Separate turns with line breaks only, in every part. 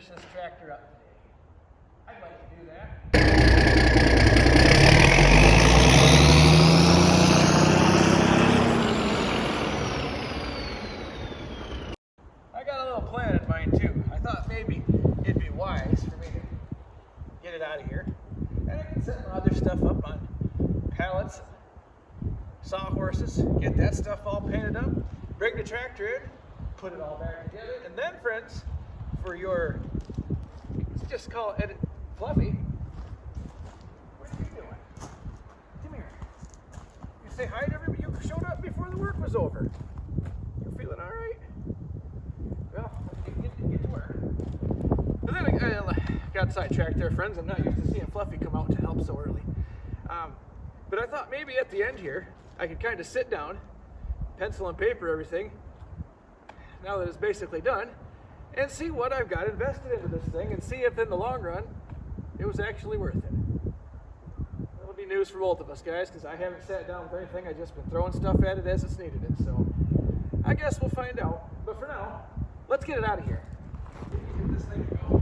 finish this tractor up today. I'd like to do that. I got a little plan in mind too. I thought maybe it'd be wise for me to get it out of here. And I can set my other stuff up on pallets, sawhorses, get that stuff all painted up, bring the tractor in, put it all back together, and then, friends, for your, let's just call it Edit Fluffy, what are you doing? Come here. You say hi to everybody. You showed up before the work was over. You feeling all right? Well, get to work. But then I got sidetracked there, friends. I'm not used to seeing Fluffy come out to help so early. But I thought maybe at the end here, I could kind of sit down, pencil and paper everything, now that it's basically done, and see what I've got invested into this thing and see if in the long run it was actually worth it. That'll be news for both of us, guys, because I haven't sat down with anything. I've just been throwing stuff at it as it's needed it. So I guess we'll find out. But for now, let's get it out of here. Get this thing going.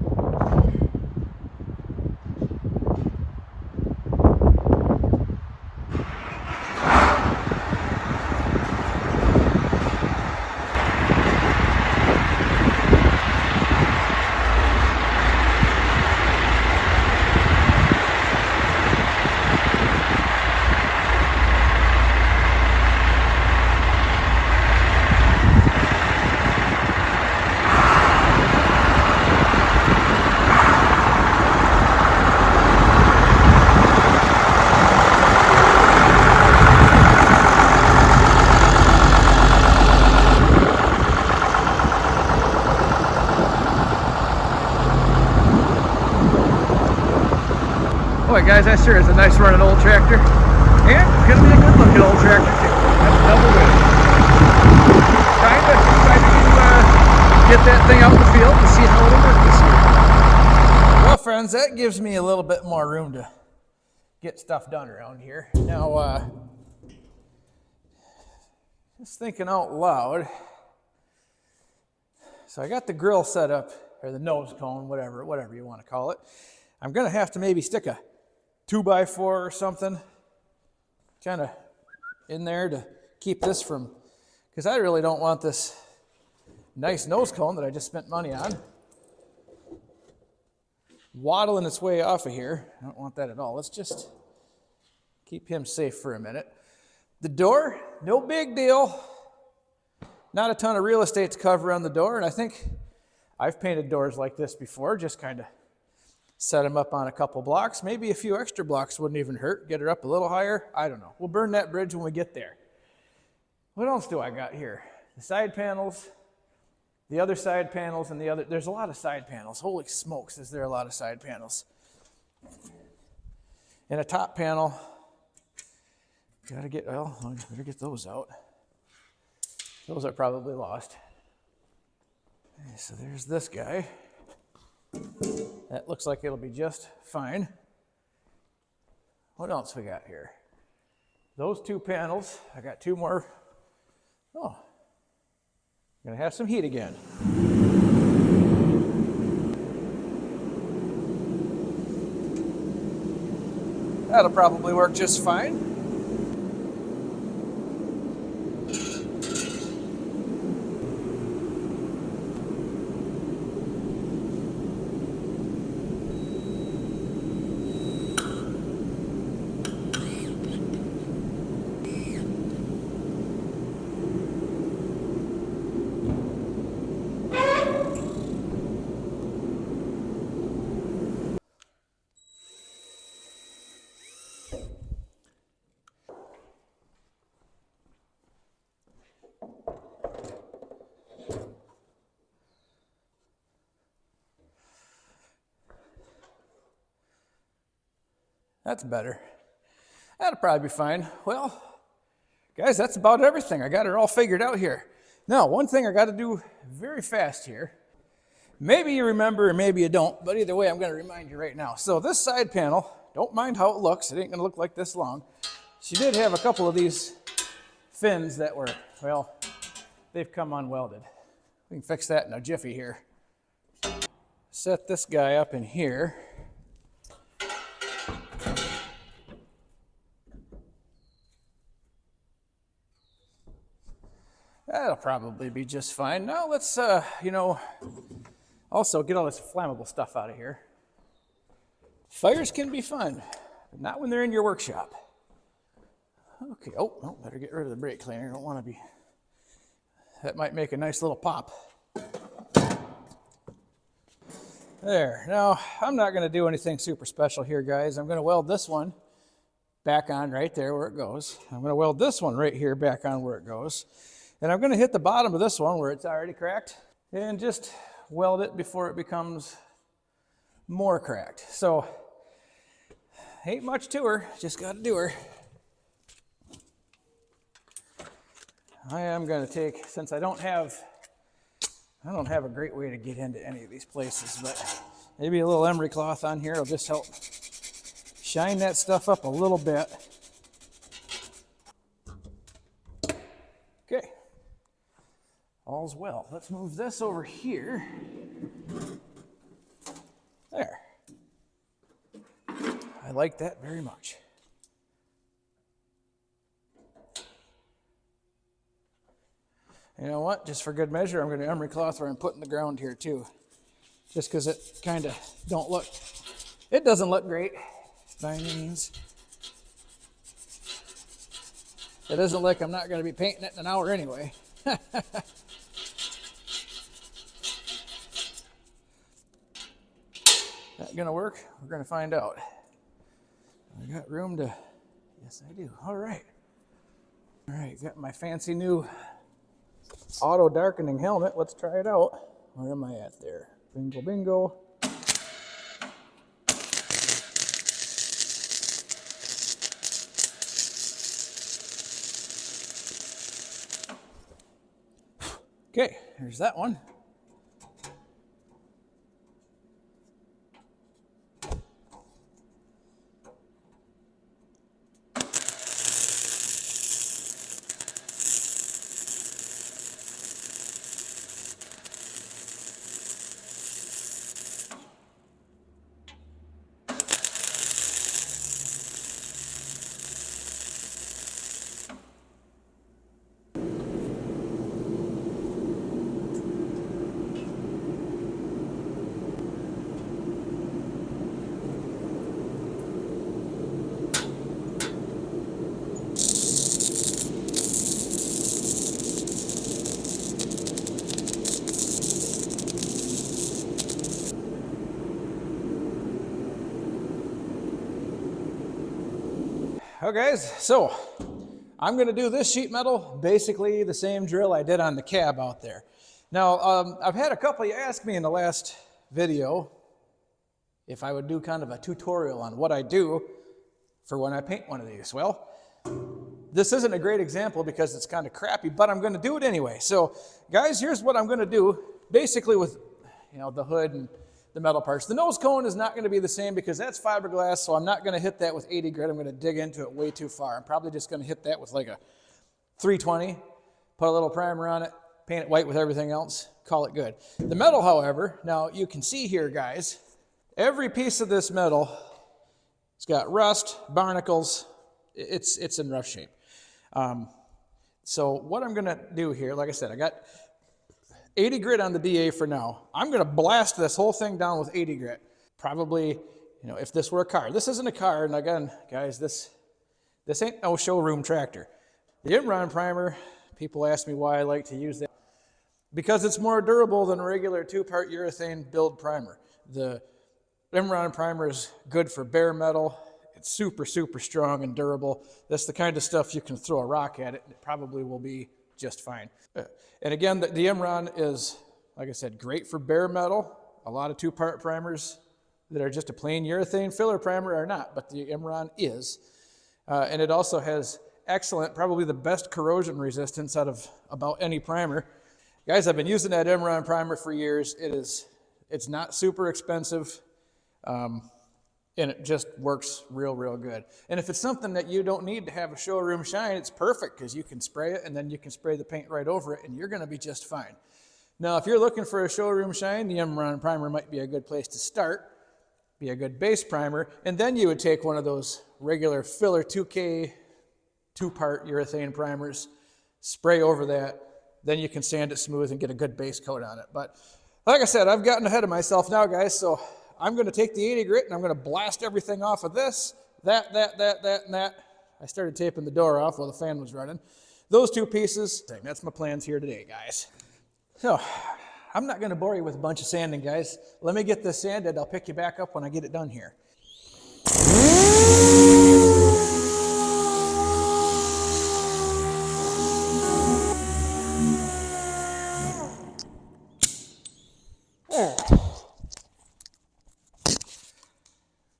Boy, guys, that sure is a nice running old tractor. And it's going to be a good looking old tractor too. That's double good. Trying to get that thing out in the field and see how it'll work this year. Well, friends, that gives me a little bit more room to get stuff done around here. Now, just thinking out loud. So I got the grill set up, or the nose cone, whatever you want to call it. I'm going to have to maybe stick a 2x4 or something kind of in there to keep this from, because I really don't want this nice nose cone that I just spent money on waddling its way off of here. I don't want that at all. Let's just keep him safe for a minute. The door, no big deal. Not a ton of real estate to cover on the door, and I think I've painted doors like this before, just kind of set them up on a couple blocks. Maybe a few extra blocks wouldn't even hurt. Get her up a little higher. I don't know. We'll burn that bridge when we get there. What else do I got here? The side panels, the other side panels, and the other. There's a lot of side panels. Holy smokes, is there a lot of side panels. And a top panel. Gotta get, well, I better get those out. Those are probably lost. Okay, so there's this guy. That looks like it'll be just fine. What else we got here? Those two panels. I got two more. Oh, I'm gonna have some heat again. That'll probably work just fine. That's better. That'll probably be fine. Well, guys, that's about everything. I got it all figured out here. Now, one thing I got to do very fast here. Maybe you remember or maybe you don't, but either way, I'm going to remind you right now. So this side panel, don't mind how it looks. It ain't going to look like this long. She did have a couple of these fins that were, well, they've come unwelded. We can fix that in a jiffy here. set this guy up in here. That'll probably be just fine. Now let's, also get all this flammable stuff out of here. Fires can be fun, but not when they're in your workshop. Okay, oh, better get rid of the brake cleaner. I don't want to be, that might make a nice little pop. There, now I'm not going to do anything super special here, guys. I'm going to weld this one back on right there where it goes. I'm going to weld this one right here back on where it goes. And I'm going to hit the bottom of this one where it's already cracked and just weld it before it becomes more cracked. So, ain't much to her, just got to do her. I am going to take, since I don't have a great way to get into any of these places, but maybe a little emery cloth on here will just help shine that stuff up a little bit. Okay. All's well. Let's move this over here. There. I like that very much. You know what? Just for good measure, I'm going to emery cloth where I'm putting the ground here too. Just because it kind of it doesn't look great by any means. It doesn't look, I'm not going to be painting it in an hour anyway. That gonna work? We're gonna find out. I got room to, yes I do. All right, got my fancy new auto darkening helmet. Let's try it out. Where am I at there? Bingo, bingo. Okay, here's that one. Okay, guys, so I'm going to do this sheet metal, basically the same drill I did on the cab out there. Now, I've had a couple of you ask me in the last video if I would do kind of a tutorial on what I do for when I paint one of these. Well, this isn't a great example because it's kind of crappy, but I'm going to do it anyway. So, guys, here's what I'm going to do, basically with the hood and the metal parts. The nose cone is not going to be the same because that's fiberglass, so I'm not going to hit that with 80 grit. I'm going to dig into it way too far. I'm probably just going to hit that with like a 320, put a little primer on it, paint it white with everything else, call it good. The metal, however, now you can see here, guys, every piece of this metal, it's got rust, barnacles, it's in rough shape. So what I'm going to do here, like I said, I got 80 grit on the DA for now. I'm going to blast this whole thing down with 80 grit. Probably, if this were a car. This isn't a car, and again, guys, this ain't no showroom tractor. The Imron primer, people ask me why I like to use that. Because it's more durable than a regular 2-part urethane build primer. The Imron primer is good for bare metal. It's super, super strong and durable. That's the kind of stuff you can throw a rock at it, and it probably will be just fine. And again, the Imron is, like I said, great for bare metal. A lot of 2-part primers that are just a plain urethane filler primer are not, but the Imron is. And it also has excellent, probably the best corrosion resistance out of about any primer. Guys, I've been using that Imron primer for years. It's not super expensive, and it just works real, real good. And if it's something that you don't need to have a showroom shine, it's perfect because you can spray it and then you can spray the paint right over it and you're going to be just fine. Now, if you're looking for a showroom shine, the Emerald primer might be a good place to start, be a good base primer, and then you would take one of those regular filler 2K 2-part urethane primers, spray over that, then you can sand it smooth and get a good base coat on it. But like I said, I've gotten ahead of myself now, guys, so I'm going to take the 80 grit and I'm going to blast everything off of this, that, and that. I started taping the door off while the fan was running. Those two pieces, that's my plans here today, guys. So, I'm not going to bore you with a bunch of sanding, guys. Let me get this sanded. I'll pick you back up when I get it done here.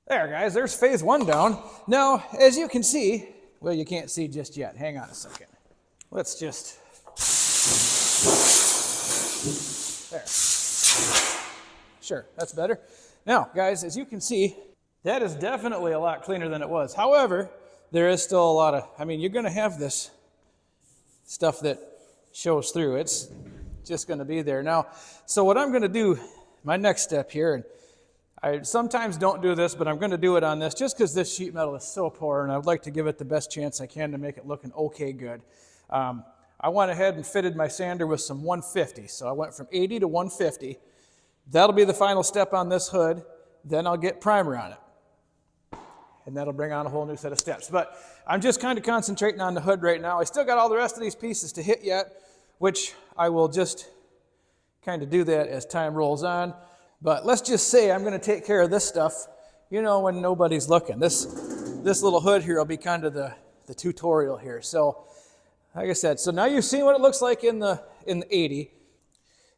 There, guys, there's phase 1 down. Now, as you can see, well, you can't see just yet. Hang on a second. Let's just... There. Sure, that's better. Now, guys, as you can see, that is definitely a lot cleaner than it was. However, there is still a lot of, I mean, you're going to have this stuff that shows through. It's just going to be there. Now, so what I'm going to do, my next step here, and I sometimes don't do this, but I'm going to do it on this just because this sheet metal is so poor, and I would like to give it the best chance I can to make it looking okay good. I went ahead and fitted my sander with some 150. So I went from 80 to 150. That'll be the final step on this hood. Then I'll get primer on it. And that'll bring on a whole new set of steps. But I'm just kind of concentrating on the hood right now. I still got all the rest of these pieces to hit yet, which I will just kind of do that as time rolls on. But let's just say I'm going to take care of this stuff, you know, when nobody's looking. This little hood here will be kind of the tutorial here. So, like I said, so now you've seen what it looks like in the 80.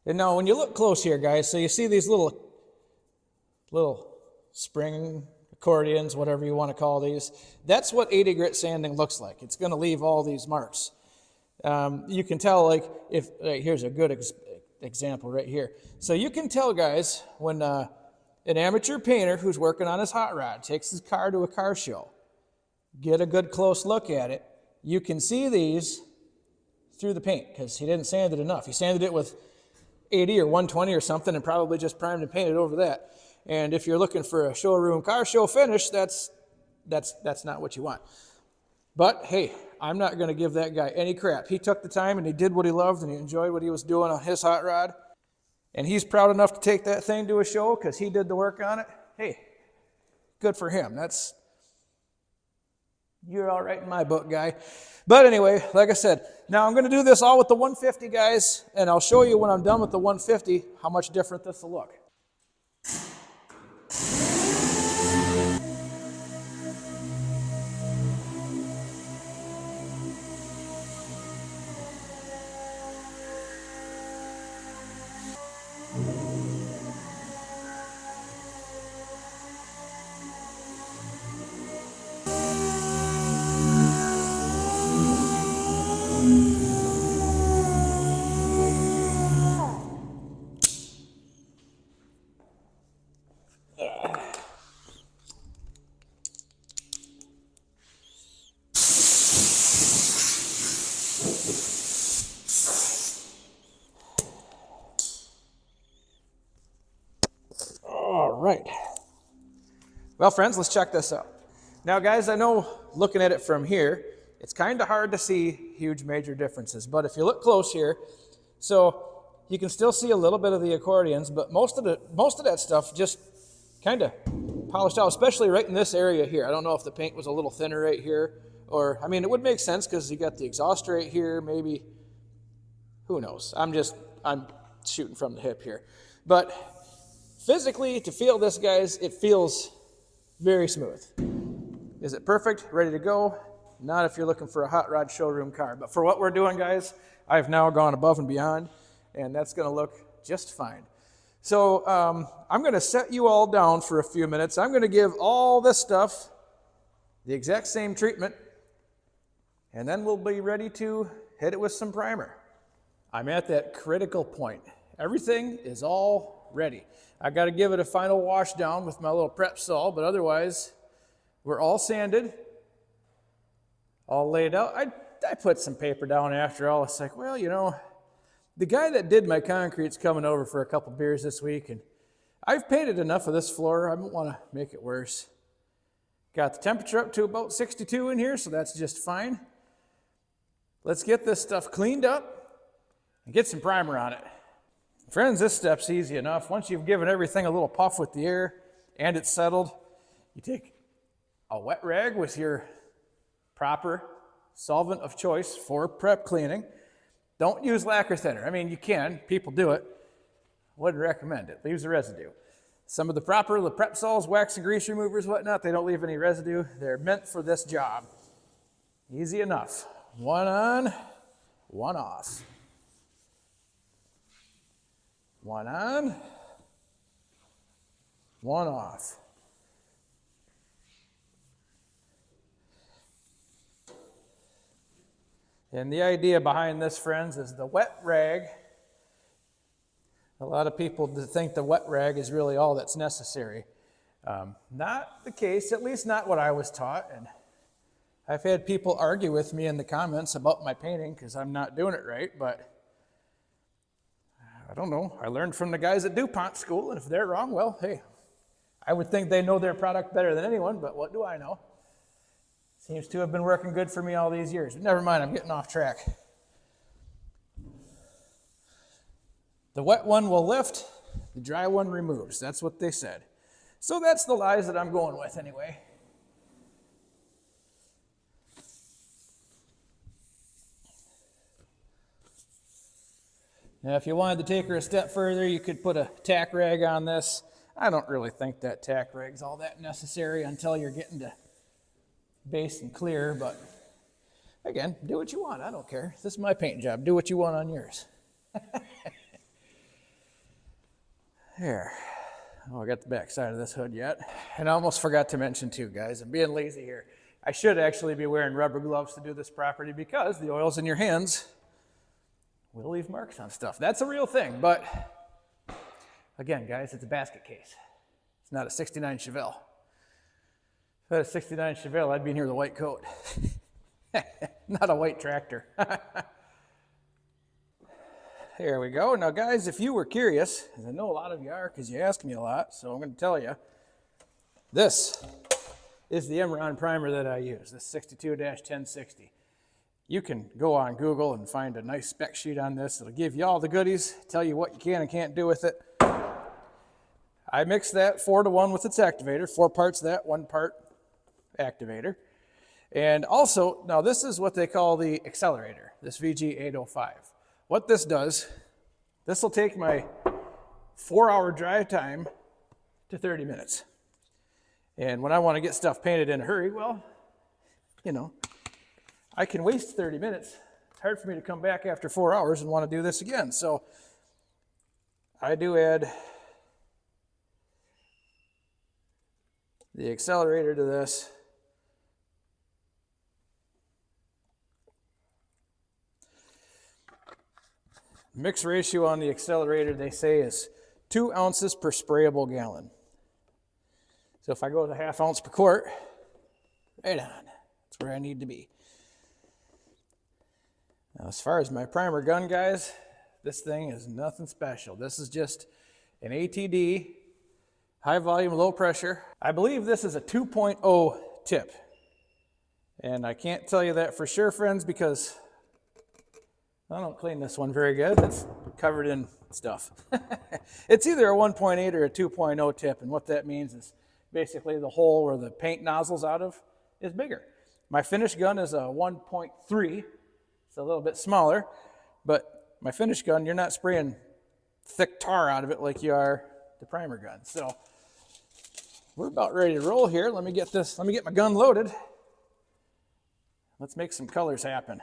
And now when you look close here, guys, so you see these little spring accordions, whatever you want to call these. That's what 80 grit sanding looks like. It's going to leave all these marks. You can tell, like, if here's a good example right here. So you can tell, guys, when an amateur painter who's working on his hot rod takes his car to a car show, get a good close look at it, you can see these through the paint because he didn't sand it enough. He sanded it with 80 or 120 or something and probably just primed and painted over that. And if you're looking for a showroom car show finish, that's not what you want. But hey, I'm not going to give that guy any crap. He took the time and he did what he loved and he enjoyed what he was doing on his hot rod. And he's proud enough to take that thing to a show because he did the work on it. Hey, good for him. You're all right in my book, guy. But anyway, like I said, now I'm going to do this all with the 150, guys, and I'll show you when I'm done with the 150 how much different this will look. Right. Well, friends, let's check this out. Now, guys, I know looking at it from here, it's kind of hard to see huge major differences. But if you look close here, so you can still see a little bit of the accordions, but most of that stuff just kind of polished out, especially right in this area here. I don't know if the paint was a little thinner right here, or, I mean, it would make sense because you got the exhaust right here, maybe. Who knows? I'm shooting from the hip here. But physically, to feel this, guys, it feels very smooth. Is it perfect? Ready to go? Not if you're looking for a hot rod showroom car. But for what we're doing, guys, I've now gone above and beyond, and that's going to look just fine. So I'm going to set you all down for a few minutes. I'm going to give all this stuff the exact same treatment, and then we'll be ready to hit it with some primer. I'm at that critical point. Everything is all ready. I got to give it a final wash down with my little prep sol, but otherwise, we're all sanded, all laid out. I put some paper down after all. It's like, well, you know, The guy that did my concrete's coming over for a couple beers this week, and I've painted enough of this floor. I don't want to make it worse. Got the temperature up to about 62 in here, so that's just fine. Let's get this stuff cleaned up and get some primer on it. Friends, this step's easy enough. Once you've given everything a little puff with the air and it's settled, you take a wet rag with your proper solvent of choice for prep cleaning. Don't use lacquer thinner. I mean, you can. People do it. Wouldn't recommend it. Leaves a residue. Some of the prep sols, wax and grease removers, whatnot, they don't leave any residue. They're meant for this job. Easy enough. One on, one off. One on, one off. And the idea behind this, friends, is the wet rag. A lot of people think the wet rag is really all that's necessary. Not the case, at least not what I was taught. And I've had people argue with me in the comments about my painting because I'm not doing it right, but I don't know. I learned from the guys at DuPont school, and if they're wrong, well, hey, I would think they know their product better than anyone, but what do I know? Seems to have been working good for me all these years. But never mind, I'm getting off track. The wet one will lift, the dry one removes. That's what they said. So that's the lies that I'm going with anyway. Now, if you wanted to take her a step further, you could put a tack rag on this. I don't really think that tack rag's all that necessary until you're getting to base and clear, but again, do what you want. I don't care. This is my paint job. Do what you want on yours. Here. Oh, I got the back side of this hood yet. And I almost forgot to mention too, guys, I'm being lazy here. I should actually be wearing rubber gloves to do this properly because the oils in your hands will leave marks on stuff. That's a real thing, but again, guys, it's a basket case. It's not a 69 Chevelle. If I had a 69 Chevelle, I'd be in here with a white coat. Not a white tractor. There we go. Now, guys, if you were curious, and I know a lot of you are because you ask me a lot, so I'm going to tell you, this is the Emron primer that I use, this 62-1060. You can go on Google and find a nice spec sheet on this. It'll give you all the goodies, tell you what you can and can't do with it. I mix that 4-to-1 with its activator, 4 parts that, 1 part activator. And also, now this is what they call the accelerator, this VG805. What this does, this will take my 4-hour drive time to 30 minutes. And when I want to get stuff painted in a hurry, well, you know, I can waste 30 minutes. It's hard for me to come back after 4 hours and want to do this again. So I do add the accelerator to this. Mix ratio on the accelerator, they say, is 2 ounces per sprayable gallon. So if I go with a 1/2 ounce per quart, right on. That's where I need to be. Now, as far as my primer gun, guys, this thing is nothing special. This is just an ATD, high volume, low pressure. I believe this is a 2.0 tip. And I can't tell you that for sure, friends, because I don't clean this one very good. It's covered in stuff. It's either a 1.8 or a 2.0 tip, and what that means is basically the hole where the paint nozzle's out of is bigger. My finish gun is a 1.3. It's a little bit smaller, but my finish gun, you're not spraying thick tar out of it like you are the primer gun. So we're about ready to roll here. Let me get my gun loaded. Let's make some colors happen.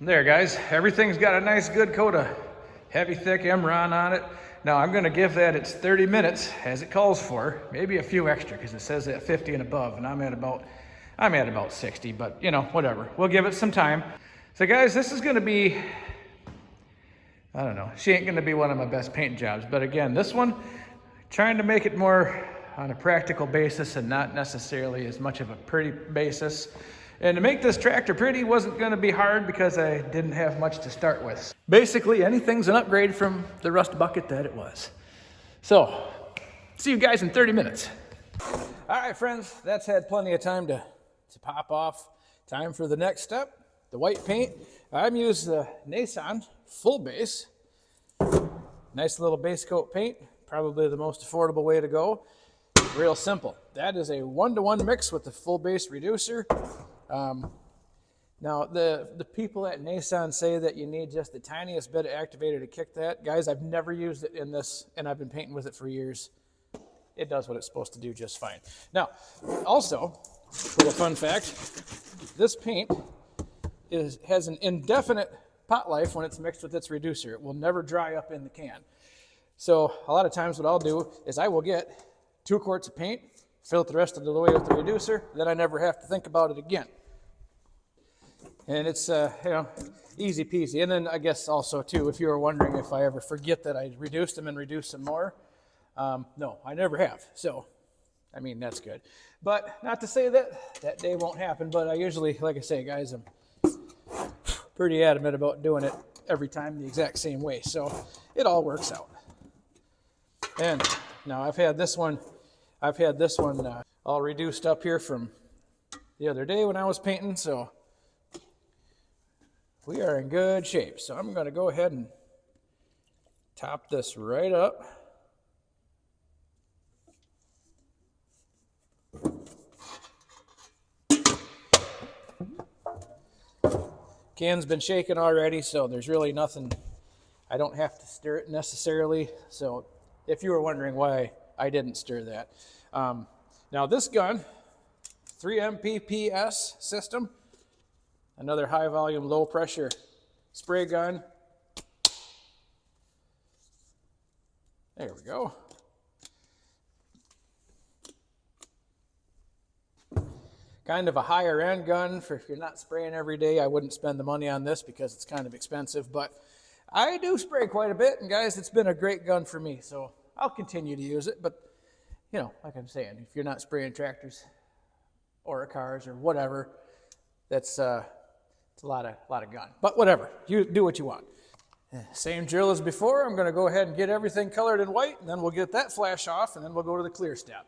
There, guys, everything's got a nice good coat of heavy, thick Emron on it. Now I'm gonna give that its 30 minutes as it calls for, maybe a few extra because it says at 50 and above, and I'm at about 60, but you know, whatever. We'll give it some time. So guys, this is gonna be, I don't know, she ain't gonna be one of my best paint jobs, but again, this one, trying to make it more on a practical basis and not necessarily as much of a pretty basis. And to make this tractor pretty wasn't gonna be hard because I didn't have much to start with. Basically, anything's an upgrade from the rust bucket that it was. So, see you guys in 30 minutes. All right, friends, that's had plenty of time to pop off. Time for the next step, the white paint. I'm using the Nissan full base. Nice little base coat paint, probably the most affordable way to go. Real simple. That is a 1-to-1 mix with the full base reducer. Now, the people at Nissan say that you need just the tiniest bit of activator to kick that. Guys, I've never used it in this, and I've been painting with it for years. It does what it's supposed to do just fine. Now, also, a little fun fact, this paint has an indefinite pot life when it's mixed with its reducer. It will never dry up in the can. So a lot of times what I'll do is I will get 2 quarts of paint, fill it the rest of the way with the reducer, then I never have to think about it again. And it's, you know, easy peasy. And then I guess also too, if you were wondering if I ever forget that I reduced them and reduced some more, no, I never have. So, I mean, that's good. But not to say that that day won't happen, but I usually, like I say, guys, I'm pretty adamant about doing it every time the exact same way. So it all works out. And now I've had this one all reduced up here from the other day when I was painting, so we are in good shape. So I'm going to go ahead and top this right up. Can's been shaken already, so there's really nothing, I don't have to stir it necessarily. So if you were wondering why I didn't stir that. Now this gun, 3MPPS system, another high volume, low pressure spray gun. There we go. Kind of a higher end gun for if you're not spraying every day. I wouldn't spend the money on this because it's kind of expensive, but I do spray quite a bit, and guys, it's been a great gun for me, so I'll continue to use it. But you know, like I'm saying, if you're not spraying tractors or cars or whatever, that's it's a lot of gun. But whatever, you do what you want. Same drill as before. I'm going to go ahead and get everything colored in white, and then we'll get that flash off, and then we'll go to the clear step.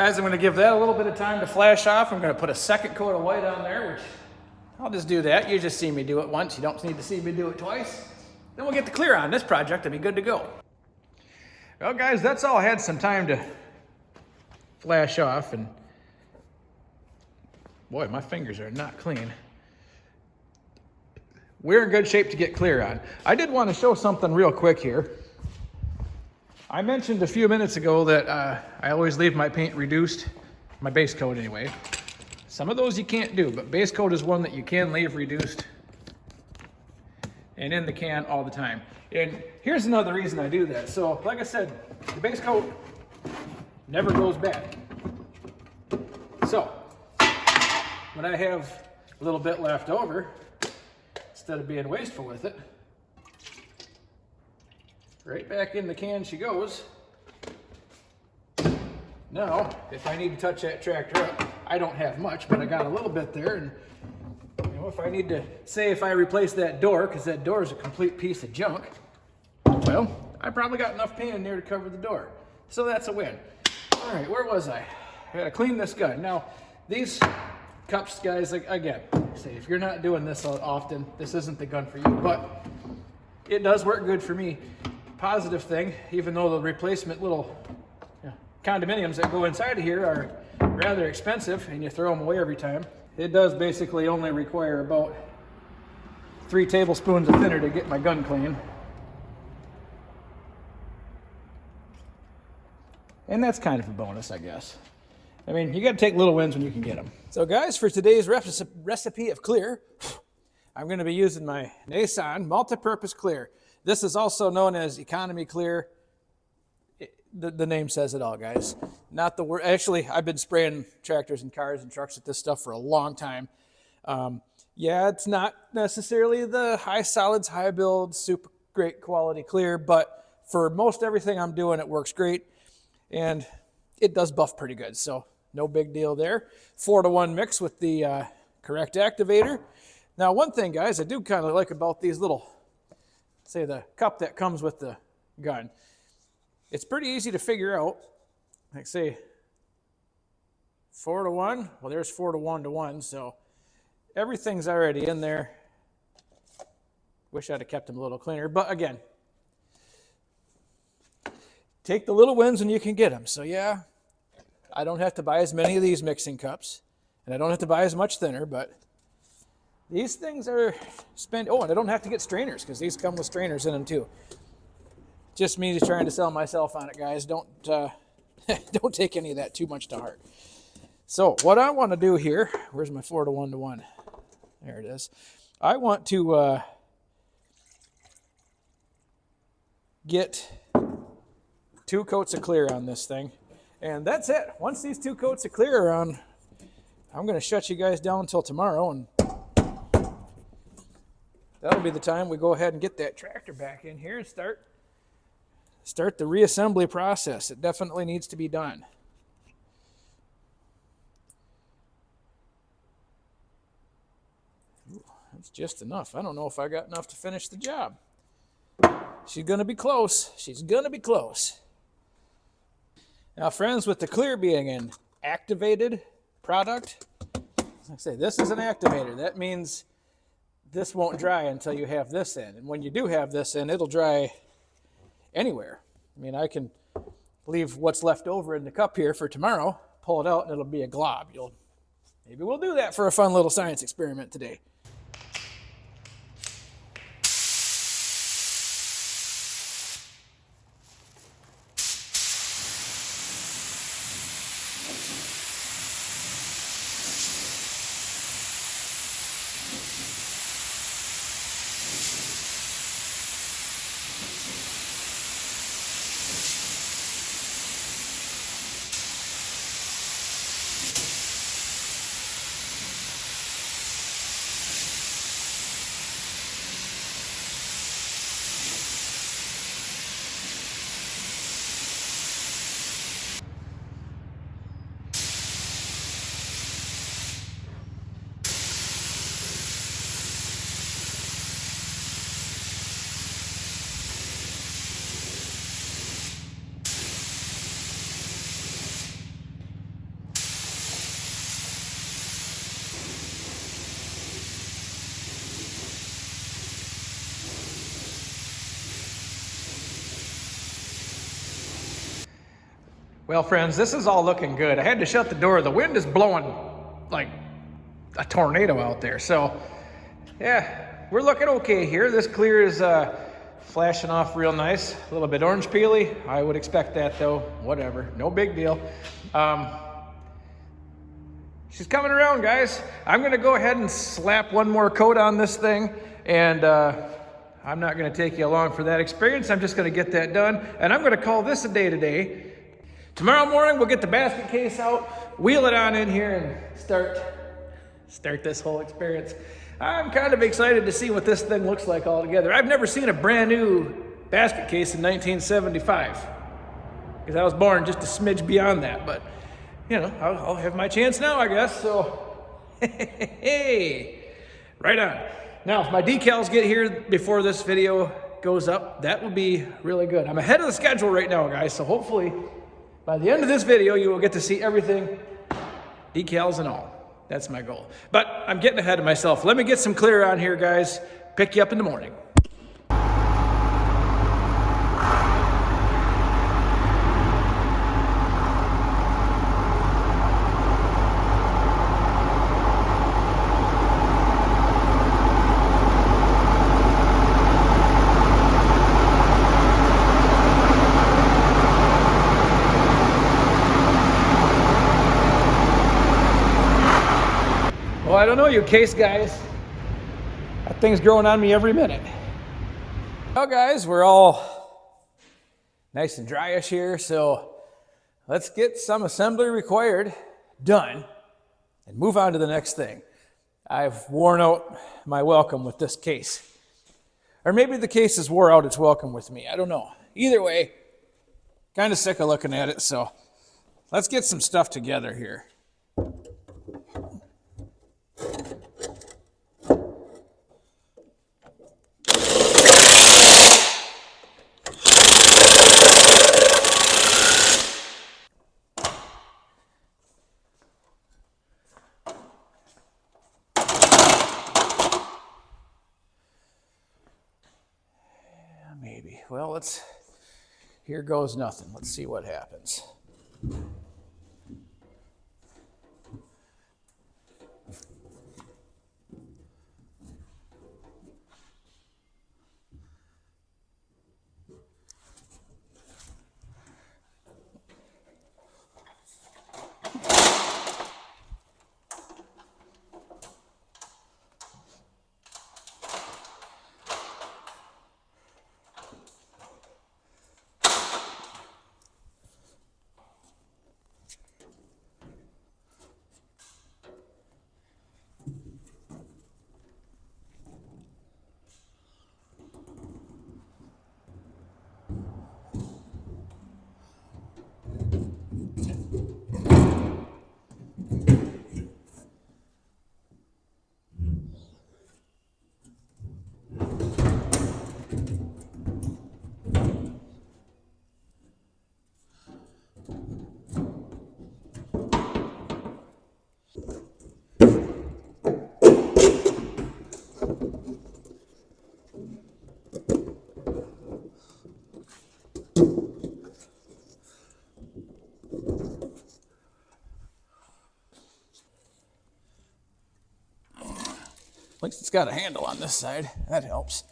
Guys, I'm going to give that a little bit of time to flash off. I'm going to put a second coat of white on there, which I'll just do that. You just see me do it once. You don't need to see me do it twice. Then we'll get the clear on this project and be good to go. Well, guys, that's all I had some time to flash off. And boy, my fingers are not clean. We're in good shape to get clear on. I did want to show something real quick here. I mentioned a few minutes ago that I always leave my paint reduced, my base coat anyway. Some of those you can't do, but base coat is one that you can leave reduced and in the can all the time. And here's another reason I do that. So, like I said, the base coat never goes bad. So, when I have a little bit left over, instead of being wasteful with it, right back in the can she goes. Now, if I need to touch that tractor up, I don't have much, but I got a little bit there. And you know, if I need to, say if I replace that door, because that door is a complete piece of junk, well, I probably got enough paint in there to cover the door. So that's a win. All right, where was I? I gotta clean this gun. Now, these cups, guys, again, say if you're not doing this often, this isn't the gun for you, but it does work good for me. Positive thing, even though the replacement little condominiums that go inside of here are rather expensive and you throw them away every time, it does basically only require about 3 tablespoons of thinner to get my gun clean. And that's kind of a bonus, I guess. I mean, you got to take little wins when you can get them. So guys, for today's recipe of clear, I'm going to be using my Nason multi-purpose clear. This is also known as economy clear. The name says it all, guys. Not the word. Actually, I've been spraying tractors and cars and trucks with this stuff for a long time. Yeah, it's not necessarily the high solids, high build, super great quality clear, but for most everything I'm doing, it works great. And it does buff pretty good, so no big deal there. 4-to-1 mix with the correct activator. Now, one thing, guys, I do kind of like about these little, say the cup that comes with the gun. It's pretty easy to figure out. Like say 4-to-1, well there's 4-to-1-to-1, so everything's already in there. Wish I'd have kept them a little cleaner, but again, take the little wins when you can get them. So yeah, I don't have to buy as many of these mixing cups, and I don't have to buy as much thinner, but these things are oh, and I don't have to get strainers because these come with strainers in them too. Just me just trying to sell myself on it, guys. Don't don't take any of that too much to heart. So what I want to do here, where's my 4-to-1-to-1? There it is. I want to get 2 coats of clear on this thing, and that's it. Once these 2 coats of clear are on, I'm going to shut you guys down until tomorrow, and that'll be the time we go ahead and get that tractor back in here and start the reassembly process. It definitely needs to be done. Ooh, that's just enough. I don't know if I got enough to finish the job. She's going to be close. She's going to be close. Now, friends, with the clear being an activated product, like I say, this is an activator. That means this won't dry until you have this in. And when you do have this in, it'll dry anywhere. I mean, I can leave what's left over in the cup here for tomorrow, pull it out, and it'll be a glob. Maybe we'll do that for a fun little science experiment today. Well, friends, this is all looking good. I had to shut the door. The wind is blowing like a tornado out there. So, yeah, we're looking okay here. This clear is flashing off real nice. A little bit orange peely. I would expect that, though. Whatever. No big deal. She's coming around, guys. I'm going to go ahead and slap one more coat on this thing. And I'm not going to take you along for that experience. I'm just going to get that done. And I'm going to call this a day today. Tomorrow morning, we'll get the basket case out, wheel it on in here, and start this whole experience. I'm kind of excited to see what this thing looks like all together. I've never seen a brand new basket case in 1975, because I was born just a smidge beyond that. But, you know, I'll have my chance now, I guess. So, hey, right on. Now, if my decals get here before this video goes up, that will be really good. I'm ahead of the schedule right now, guys, so hopefully by the end of this video, you will get to see everything, decals and all. That's my goal. But I'm getting ahead of myself. Let me get some clear on here, guys. Pick you up in the morning. Well, I don't know, you case guys. That thing's growing on me every minute. Well, guys, we're all nice and dryish here, so let's get some assembly required done and move on to the next thing. I've worn out my welcome with this case. Or maybe the case has wore out its welcome with me. I don't know. Either way, kind of sick of looking at it, so let's get some stuff together here. Maybe. Well, here goes nothing. Let's see what happens. At least it's got a handle on this side. That helps.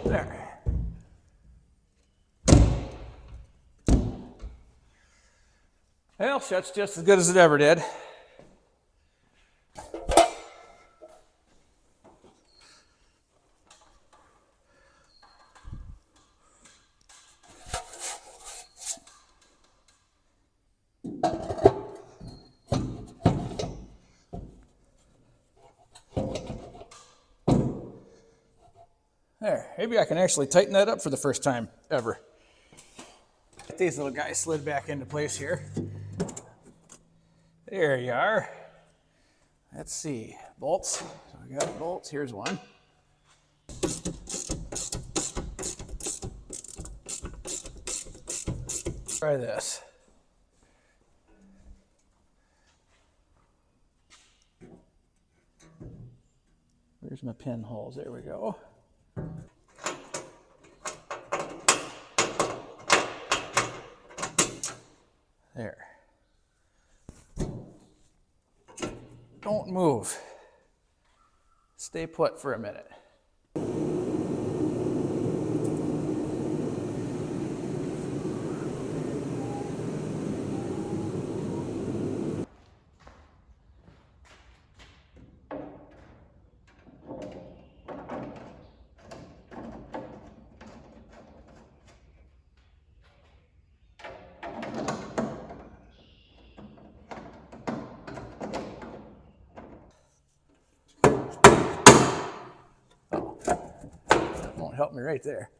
There. Well, that's just as good as it ever did. There, maybe I can actually tighten that up for the first time ever. Get these little guys slid back into place here. There you are. Let's see, bolts. So I got bolts, here's one. Try this. Where's my pinholes? There we go. There. Don't move. Stay put for a minute. Help me right there.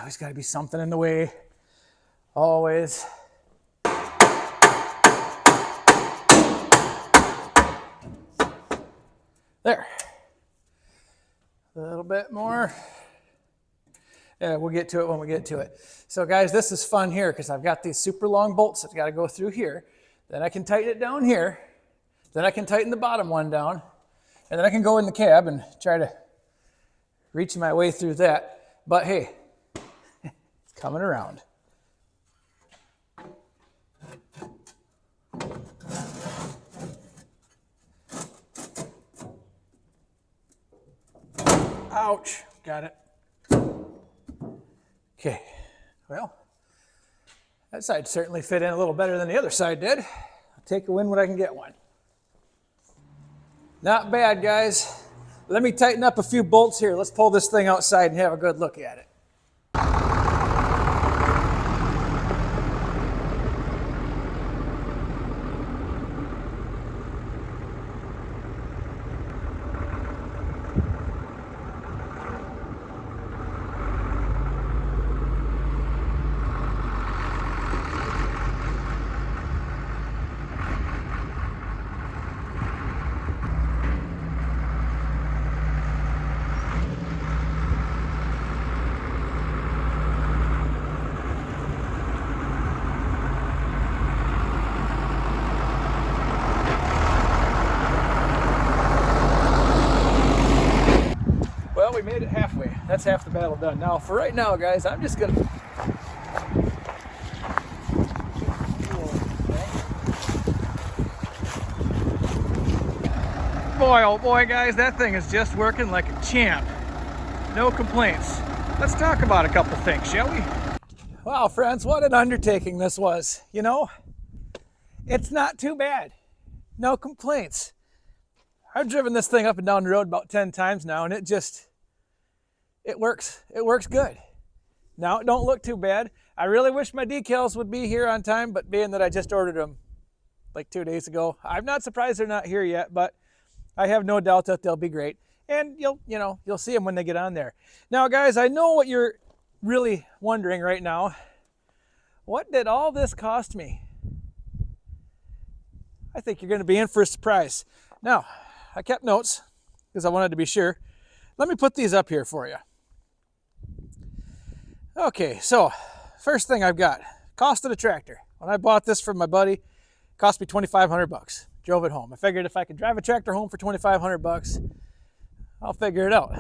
There's got to be something in the way. Always. There. A little bit more. Yeah, we'll get to it when we get to it. So guys, this is fun here because I've got these super long bolts that got to go through here. Then I can tighten it down here. Then I can tighten the bottom one down. And then I can go in the cab and try to reach my way through that. But hey, it's coming around. Ouch, got it. Okay, well, that side certainly fit in a little better than the other side did. I'll take a win when I can get one. Not bad, guys. Let me tighten up a few bolts here. Let's pull this thing outside and have a good look at it. Well, we made it halfway. That's half the battle done. Now, for right now, guys, I'm just going to... Boy, oh boy, guys, that thing is just working like a champ. No complaints. Let's talk about a couple things, shall we? Wow, friends, what an undertaking this was. You know, it's not too bad. No complaints. I've driven this thing up and down the road about 10 times now, and it works. It works good. Now, it don't look too bad. I really wish my decals would be here on time, but being that I just ordered them like 2 days ago, I'm not surprised they're not here yet, but I have no doubt that they'll be great. And you'll see them when they get on there. Now, guys, I know what you're really wondering right now. What did all this cost me? I think you're going to be in for a surprise. Now, I kept notes because I wanted to be sure. Let me put these up here for you. Okay, so first thing I've got, cost of the tractor. When I bought this from my buddy, it cost me $2,500. Drove it home. I figured if I could drive a tractor home for $2,500, I'll figure it out,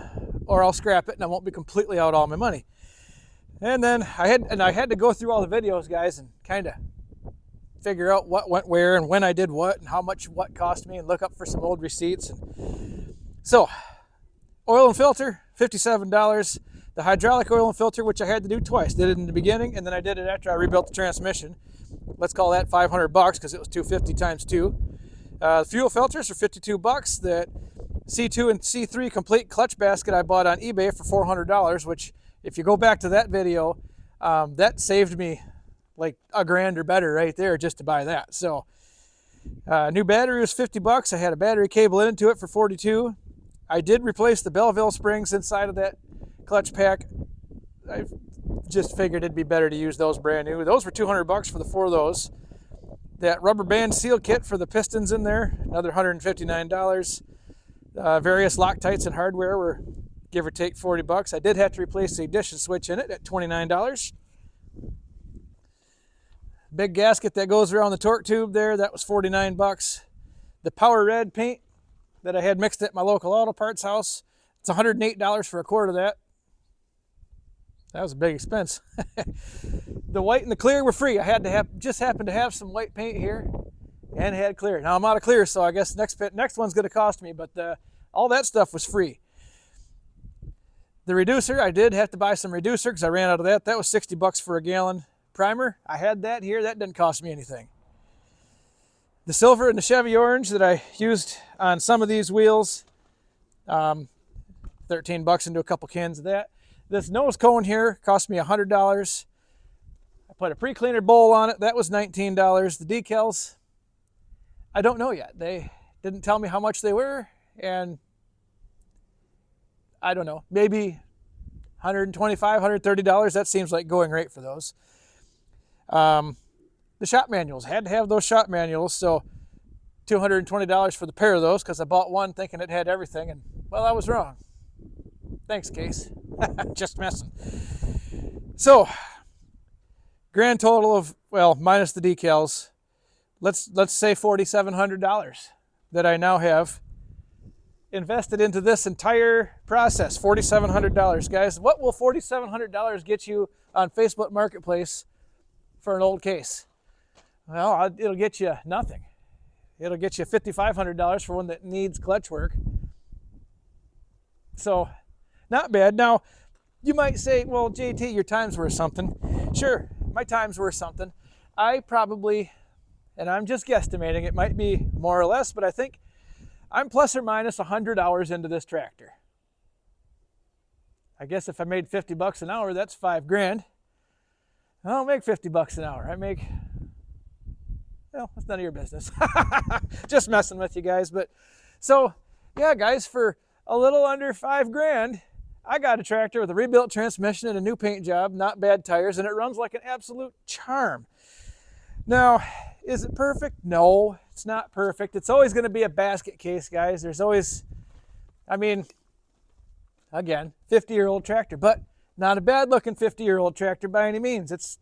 or I'll scrap it and I won't be completely out all my money. And then I had to go through all the videos, guys, and kind of figure out what went where and when I did what and how much what cost me, and look up for some old receipts. And so, oil and filter, $57. The hydraulic oil and filter, which I had to do twice. Did it in the beginning, and then I did it after I rebuilt the transmission. Let's call that $500 because it was 250 times 2. The fuel filters are $52. The C2 and C3 complete clutch basket I bought on eBay for $400, which if you go back to that video, that saved me like $1,000 or better right there just to buy that. So New battery was 50 bucks. I had a battery cable into it for 42. I did replace the Belleville springs inside of that clutch pack. I just figured it'd be better to use those brand new. Those were 200 bucks for the 4 of those. That rubber band seal kit for the pistons in there, another $159. Various Loctites and hardware were give or take 40 bucks. I did have to replace the ignition switch in it at $29. Big gasket that goes around the torque tube there, that was 49 bucks. The Power Red paint that I had mixed at my local auto parts house, it's $108 for a quart of that. That was a big expense. The white and the clear were free. I had to have, just happened to have some white paint here and had clear. Now I'm out of clear, so I guess next one's going to cost me, but all that stuff was free. The reducer, I did have to buy some reducer because I ran out of that. That was 60 bucks for a gallon. Primer, I had that here. That didn't cost me anything. The silver and the Chevy orange that I used on some of these wheels, 13 bucks into a couple cans of that. This nose cone here cost me $100. I put a pre-cleaner bowl on it. That was $19. The decals, I don't know yet. They didn't tell me how much they were, and I don't know, maybe $125, $130. That seems like going rate for those. The shop manuals, had to have those shop manuals, so $220 for the pair of those because I bought one thinking it had everything, and well, I was wrong. Thanks, Case. Just messing. So, grand total of, well, minus the decals, let's say $4,700 that I now have invested into this entire process. $4,700, guys. What will $4,700 get you on Facebook Marketplace for an old case? Well, it'll get you nothing. It'll get you $5,500 for one that needs clutch work. So, not bad. Now, you might say, well, JT, your time's worth something. Sure, my time's worth something. I probably, and I'm just guesstimating, it might be more or less, but I think I'm plus or minus 100 hours into this tractor. I guess if I made 50 bucks an hour, that's $5,000. I don't make 50 bucks an hour. I make, well, that's none of your business. Just messing with you guys. But so, yeah, guys, for a little under $5,000, I got a tractor with a rebuilt transmission and a new paint job, not bad tires, and it runs like an absolute charm. Now, is it perfect? No, it's not perfect. It's always going to be a basket case, guys. There's always, I mean, again, 50-year-old tractor, but not a bad-looking 50-year-old tractor by any means.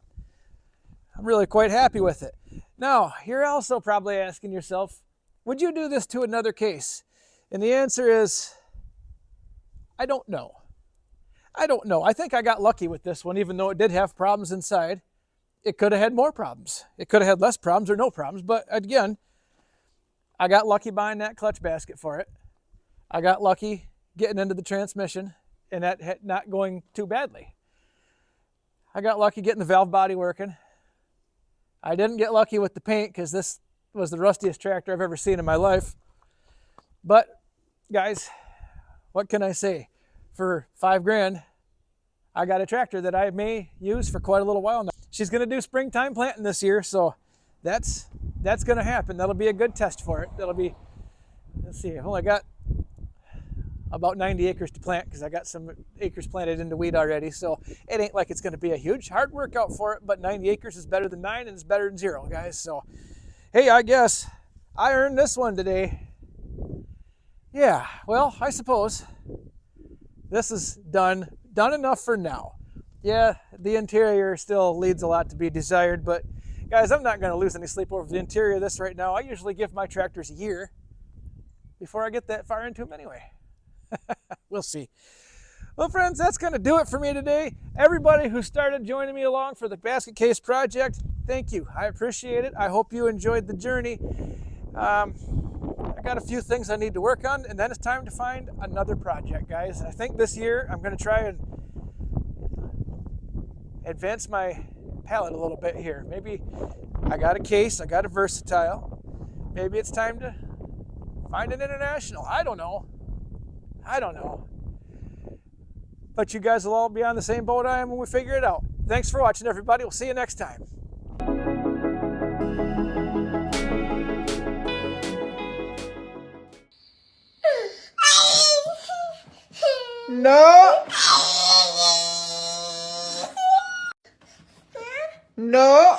I'm really quite happy with it. Now, you're also probably asking yourself, would you do this to another case? And the answer is, I don't know. I don't know. I think I got lucky with this one, even though it did have problems inside. It could have had more problems. It could have had less problems or no problems. But again, I got lucky buying that clutch basket for it. I got lucky getting into the transmission and that not going too badly. I got lucky getting the valve body working. I didn't get lucky with the paint because this was the rustiest tractor I've ever seen in my life. But guys, what can I say? For $5,000, I got a tractor that I may use for quite a little while now. She's going to do springtime planting this year, so that's going to happen. That'll be a good test for it. That'll be, let's see, I've only got about 90 acres to plant because I got some acres planted into wheat already, so it ain't like it's going to be a huge hard workout for it, but 90 acres is better than 9 and it's better than 0, guys. So, hey, I guess I earned this one today. Yeah, well, I suppose this is done enough for now. Yeah, the interior still leaves a lot to be desired, but guys, I'm not going to lose any sleep over the interior of this right now. I usually give my tractors a year before I get that far into them anyway. We'll see. Well, friends, that's going to do it for me today. Everybody who started joining me along for the basket case project, thank you. I appreciate it. I hope you enjoyed the journey. I got a few things I need to work on, and then it's time to find another project, guys. I think this year I'm going to try and advance my palette a little bit here. Maybe I got a case, I got a versatile. Maybe it's time to find an international. I don't know. But you guys will all be on the same boat I am when we figure it out. Thanks for watching, everybody. We'll see you next time. No. No.